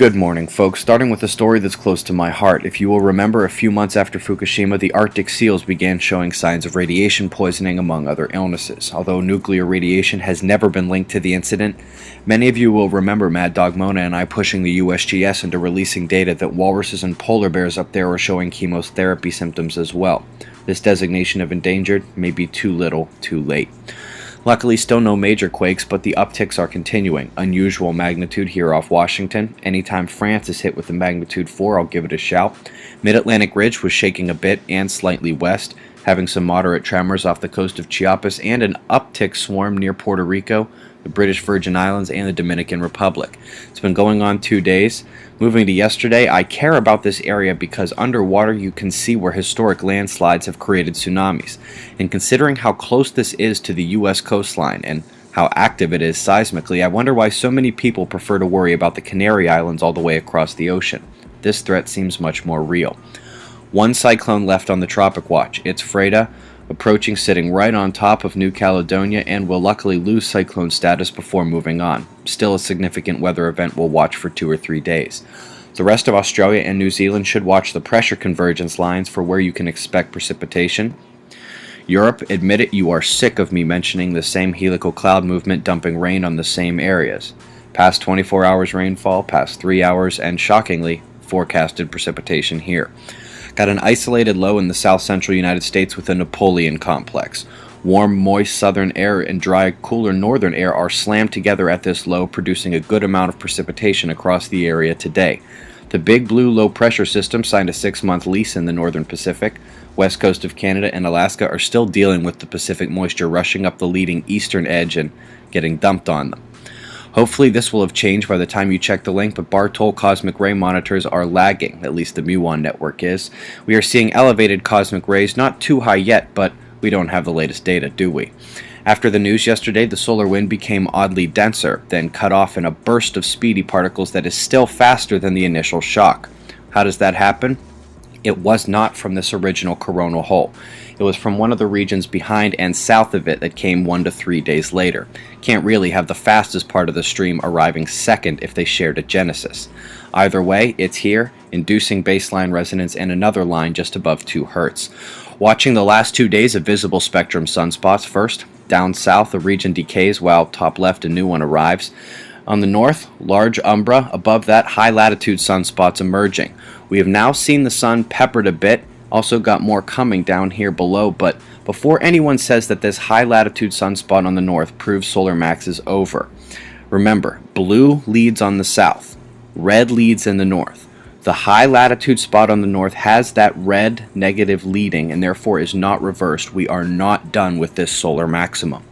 Good morning, folks. Starting with a story that's close to my heart. If you will remember, a few months after Fukushima, the Arctic seals began showing signs of radiation poisoning, among other illnesses. Although nuclear radiation has never been linked to the incident, many of you will remember Mad Dog Mona and I pushing the USGS into releasing data that walruses and polar bears up there are showing chemotherapy symptoms as well. This designation of endangered may be too little, too late. Luckily, still no major quakes, but the upticks are continuing. Unusual magnitude here off Washington. Anytime France is hit with a magnitude 4, I'll give it a shout. Mid-Atlantic Ridge was shaking a bit and slightly west, having some moderate tremors off the coast of Chiapas and an uptick swarm near Puerto Rico, the British Virgin Islands, and the Dominican Republic. It's been going on 2 days. Moving to yesterday, I care about this area because underwater you can see where historic landslides have created tsunamis. And considering how close this is to the U.S. coastline and how active it is seismically, I wonder why so many people prefer to worry about the Canary Islands all the way across the ocean. This threat seems much more real. One cyclone left on the tropic watch. It's Freda, approaching, sitting right on top of New Caledonia, and will luckily lose cyclone status before moving on. Still a significant weather event we'll watch for 2 or 3 days. The rest of Australia and New Zealand should watch the pressure convergence lines for where you can expect precipitation. Europe, admit it, you are sick of me mentioning the same helical cloud movement dumping rain on the same areas. Past 24 hours rainfall, past 3 hours, and shockingly, forecasted precipitation here. Got an isolated low in the south-central United States with a Napoleon complex. Warm, moist southern air and dry, cooler northern air are slammed together at this low, producing a good amount of precipitation across the area today. The Big Blue low-pressure system signed a 6-month lease in the northern Pacific. West coast of Canada and Alaska are still dealing with the Pacific moisture rushing up the leading eastern edge and getting dumped on them. Hopefully this will have changed by the time you check the link, but Bartol cosmic ray monitors are lagging, at least the muon network is. We are seeing elevated cosmic rays, not too high yet, but we don't have the latest data, do we? After the news yesterday, the solar wind became oddly denser, then cut off in a burst of speedy particles that is still faster than the initial shock. How does that happen? It was not from this original coronal hole. It was from one of the regions behind and south of it that came 1 to 3 days later. Can't really have the fastest part of the stream arriving second if they shared a genesis. Either way, it's here, inducing baseline resonance and another line just above 2 Hz. Watching the last 2 days of visible spectrum sunspots first. Down south, a region decays while top left a new one arrives. On the north, large umbra, above that high latitude sunspots emerging. We have now seen the sun peppered a bit, also got more coming down here below, but before anyone says that this high latitude sunspot on the north proves solar max is over, remember, blue leads on the south, red leads in the north. The high latitude spot on the north has that red negative leading and therefore is not reversed. We are not done with this solar maximum.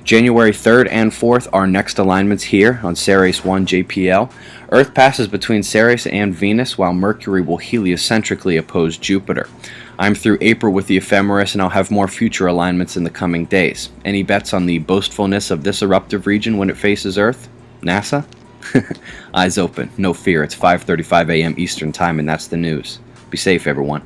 January 3rd and 4th are next alignments here on Ceres 1 JPL. Earth passes between Ceres and Venus, while Mercury will heliocentrically oppose Jupiter. I'm through April with the ephemeris, and I'll have more future alignments in the coming days. Any bets on the boastfulness of this eruptive region when it faces Earth? NASA? Eyes open, no fear. It's 5:35 a.m. Eastern Time, and that's the news. Be safe, everyone.